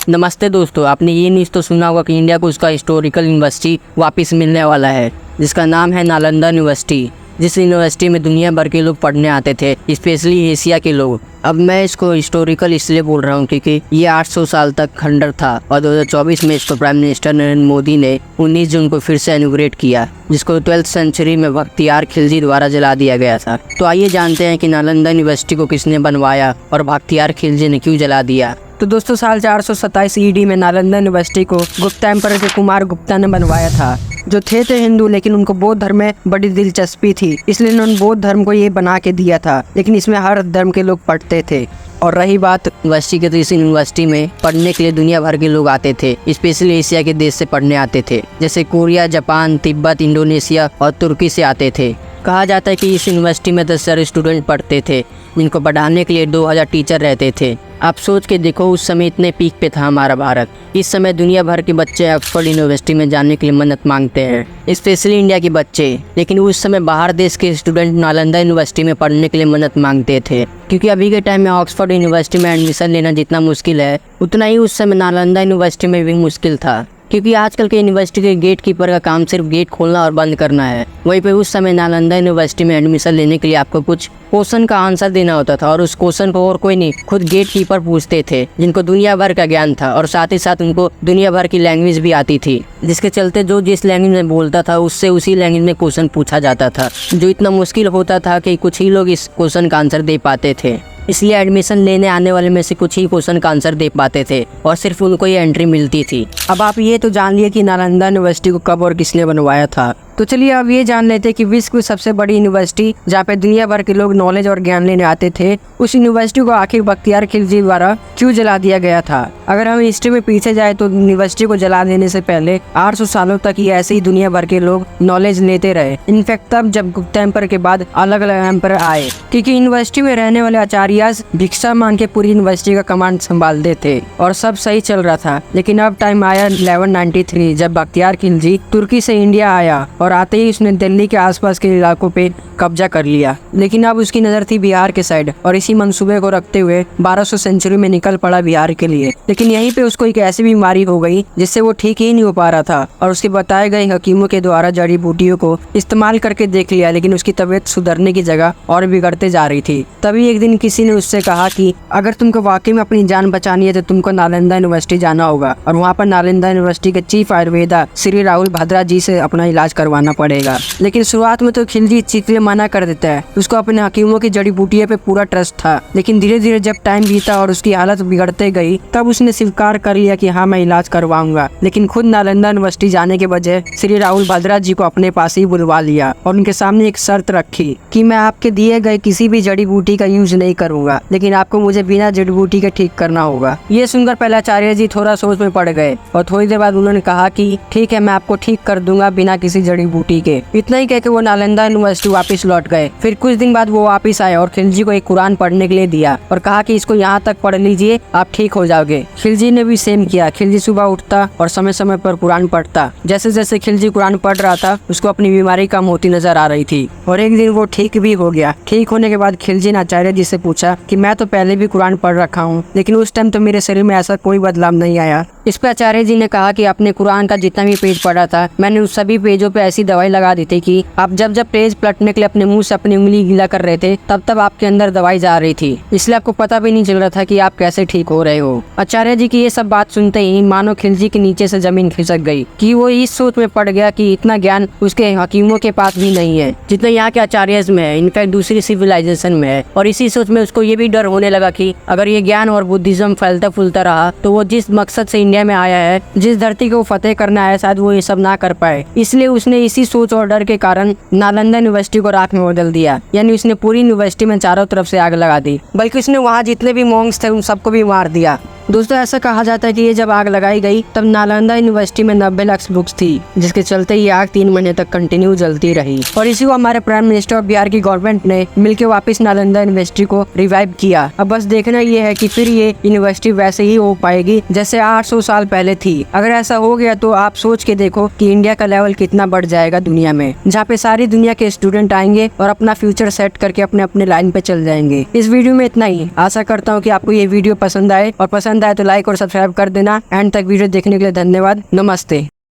नमस्ते दोस्तों, आपने ये न्यूज़ तो सुना होगा कि इंडिया को उसका हिस्टोरिकल यूनिवर्सिटी वापस मिलने वाला है, जिसका नाम है नालंदा यूनिवर्सिटी। जिस यूनिवर्सिटी में दुनिया भर के लोग पढ़ने आते थे, स्पेशली एशिया के लोग। अब मैं इसको हिस्टोरिकल इसलिए बोल रहा हूँ क्योंकि ये 800 साल तक खंडर था और 2024 में इसको प्राइम मिनिस्टर नरेंद्र मोदी ने 19 जून को फिर से इनॉग्रेट किया, जिसको 12th सेंचुरी में बख्तियार खिलजी द्वारा जला दिया गया था। तो आइए जानते हैं कि नालंदा यूनिवर्सिटी को किसने बनवाया और बख्तियार खिलजी ने क्यों जला दिया। तो दोस्तों, साल 427 ईडी में नालंदा यूनिवर्सिटी को गुप्ता एम्पायर के कुमार गुप्ता ने बनवाया था, जो थे हिंदू, लेकिन उनको बौद्ध धर्म में बड़ी दिलचस्पी थी, इसलिए उन्होंने बौद्ध धर्म को ये बना के दिया था। लेकिन इसमें हर धर्म के लोग पढ़ते थे। और रही बात यूनिवर्सिटी के, तो इस यूनिवर्सिटी में पढ़ने के लिए दुनिया भर के लोग आते थे, स्पेशली एशिया के देश से पढ़ने आते थे, जैसे कोरिया, जापान, तिब्बत, इंडोनेशिया और तुर्की से आते थे। कहा जाता है कि इस यूनिवर्सिटी में 10 हजार स्टूडेंट पढ़ते थे, जिनको पढ़ाने के लिए 2000 टीचर रहते थे। आप सोच के देखो, उस समय इतने पीक पे था हमारा भारत। इस समय दुनिया भर के बच्चे ऑक्सफोर्ड यूनिवर्सिटी में जाने के लिए मन्नत मांगते हैं, स्पेशली इंडिया के बच्चे। लेकिन उस समय बाहर देश के स्टूडेंट नालंदा यूनिवर्सिटी में पढ़ने के लिए मन्नत मांगते थे, क्योंकि अभी के टाइम में ऑक्सफोर्ड यूनिवर्सिटी में एडमिशन लेना जितना मुश्किल है, उतना ही उस समय नालंदा यूनिवर्सिटी में भी मुश्किल था। क्योंकि आजकल के यूनिवर्सिटी के गेट कीपर का काम सिर्फ गेट खोलना और बंद करना है। वहीं पे उस समय नालंदा यूनिवर्सिटी में एडमिशन लेने के लिए आपको कुछ क्वेश्चन का आंसर देना होता था, और उस क्वेश्चन को और कोई नहीं, खुद गेट कीपर पूछते थे, जिनको दुनिया भर का ज्ञान था और साथ ही साथ उनको दुनिया भर की लैंग्वेज भी आती थी, जिसके चलते जो जिस लैंग्वेज में बोलता था उससे उसी लैंग्वेज में क्वेश्चन पूछा जाता था, जो इतना मुश्किल होता था कि कुछ ही लोग इस क्वेश्चन का आंसर दे पाते थे। इसलिए एडमिशन लेने आने वाले में से कुछ ही क्वेश्चन का आंसर दे पाते थे और सिर्फ उनको ये एंट्री मिलती थी। अब आप ये तो जान लिए कि नालंदा यूनिवर्सिटी को कब और किसने बनवाया था। तो चलिए अब ये जान लेते हैं कि विश्व की सबसे बड़ी यूनिवर्सिटी, जहाँ पे दुनिया भर के लोग नॉलेज और ज्ञान लेने आते थे, उस यूनिवर्सिटी को आखिर बख्तियार खिलजी द्वारा क्यों जला दिया गया था। अगर हम हिस्ट्री में पीछे जाए तो यूनिवर्सिटी को जला देने से पहले 800 सालों तक ही ऐसे ही दुनिया भर के लोग नॉलेज लेते रहे। इनफैक्ट तब जब गुप्ता एम्पायर के बाद अलग अलग एम्पायर आए, क्योंकि यूनिवर्सिटी में रहने वाले आचार्य भिक्षा मांग के पूरी यूनिवर्सिटी का कमांड संभालते थे और सब सही चल रहा था। लेकिन अब टाइम आया 1193, जब बख्तियार खिलजी तुर्की से इंडिया आया और आते ही उसने दिल्ली के आसपास के इलाकों पे कब्जा कर लिया। लेकिन अब उसकी नजर थी बिहार के साइड, और इसी मंसूबे को रखते हुए 1200 सेंचुरी में निकल पड़ा बिहार के लिए। लेकिन यहीं पे उसको एक ऐसी बीमारी हो गई जिससे वो ठीक ही नहीं हो पा रहा था, और उसके बताए गए हकीमों के द्वारा जड़ी बूटियों को इस्तेमाल करके देख लिया, लेकिन उसकी तबीयत सुधरने की जगह और बिगड़ते जा रही थी। तभी एक दिन किसी ने उससे कहा कि अगर तुमको वाकई में अपनी जान बचानी है तो तुमको नालंदा यूनिवर्सिटी जाना होगा, और वहाँ पर नालंदा यूनिवर्सिटी के चीफ आयुर्वेदा श्री राहुल भद्रा जी से अपना इलाज करवाना पड़ेगा। लेकिन शुरुआत में तो खिलजी चीफली मना कर देता है, उसको अपने हकीमों की जड़ी बूटियों पे पूरा ट्रस्ट था। लेकिन धीरे धीरे जब टाइम बीता और उसकी हालत बिगड़ते गई, तब उसने स्वीकार कर लिया कि हाँ, मैं इलाज करवाऊंगा। लेकिन खुद नालंदा यूनिवर्सिटी जाने के बजाय श्री राहुल भद्रा जी को अपने पास ही बुलवा लिया और उनके सामने एक शर्त रखी कि मैं आपके दिए गए किसी भी जड़ी बूटी का यूज नहीं करूंगा, लेकिन आपको मुझे बिना जड़ी बूटी के ठीक करना होगा। ये सुनकर पहले आचार्य जी थोड़ा सोच में पड़ गए, और थोड़ी देर बाद उन्होंने कहा कि ठीक है, मैं आपको ठीक कर दूंगा बिना किसी जड़ी बूटी के। इतना ही कहकर वो नालंदा यूनिवर्सिटी वापस लौट गए। फिर कुछ दिन बाद वो वापस आए और खिलजी को एक कुरान पढ़ने के लिए दिया और कहा कि इसको यहाँ तक पढ़ लीजिए, आप ठीक हो जाओगे। खिलजी ने भी सेम किया। खिलजी सुबह उठता और समय समय पर कुरान पढ़ता। जैसे जैसे खिलजी कुरान पढ़ रहा था, उसको अपनी बीमारी कम होती नजर आ रही थी, और एक दिन वो ठीक भी हो गया। ठीक होने के बाद खिलजी ने आचार्य जी से पूछा कि मैं तो पहले भी कुरान पढ़ रखा हूँ, लेकिन उस टाइम तो मेरे शरीर में ऐसा कोई बदलाव नहीं आया। इस पे आचार्य जी ने कहा कि आपने कुरान का जितना भी पेज पढ़ा था, मैंने उस सभी पेजों पे ऐसी दवाई लगा दी थी कि आप जब जब पेज पलटने के लिए अपने मुंह से अपनी उंगली गीला कर रहे थे, तब तब आपके अंदर दवाई जा रही थी, इसलिए आपको पता भी नहीं चल रहा था कि आप कैसे ठीक हो रहे हो। आचार्य जी की ये सब बात सुनते ही मानो खिलजी के नीचे से जमीन खिसक गई कि वो इस सोच में पड़ गया कि इतना ज्ञान उसके हकीमों के पास भी नहीं है जितना यहाँ के आचार्य में है, इनफैक्ट दूसरी सिविलाइजेशन में है। और इसी सोच में उसको ये भी डर होने लगा कि अगर ये ज्ञान और बुद्धिज्म फैलता फूलता रहा तो वो जिस मकसद से इंडिया में आया है, जिस धरती को फतेह करना है, शायद वो ये सब ना कर पाए। इसलिए उसने इसी सोच और डर के कारण नालंदा यूनिवर्सिटी को राख में बदल दिया। यानी उसने पूरी यूनिवर्सिटी में चारों तरफ से आग लगा दी, बल्कि उसने वहाँ जितने भी मॉन्क्स थे उन सबको भी मार दिया। दोस्तों, ऐसा कहा जाता है कि ये जब आग लगाई गई तब नालंदा यूनिवर्सिटी में 90 लाख बुक्स थी, जिसके चलते ये आग 3 महीने तक कंटिन्यू जलती रही। और इसी को हमारे प्राइम मिनिस्टर ऑफ बिहार की गवर्नमेंट ने मिलकर वापस नालंदा यूनिवर्सिटी को रिवाइव किया। अब बस देखना ये है कि फिर ये यूनिवर्सिटी वैसे ही हो पाएगी जैसे 800 साल पहले थी। अगर ऐसा हो गया तो आप सोच के देखो कि इंडिया का लेवल कितना बढ़ जाएगा दुनिया में, जहाँ पे सारी दुनिया के स्टूडेंट आएंगे और अपना फ्यूचर सेट करके अपने अपने लाइन पे चल जाएंगे। इस वीडियो में इतना ही। आशा करता हूँ कि आपको ये वीडियो पसंद आए, और पसंद पसंद आए तो लाइक और सब्सक्राइब कर देना। एंड तक वीडियो देखने के लिए धन्यवाद। नमस्ते।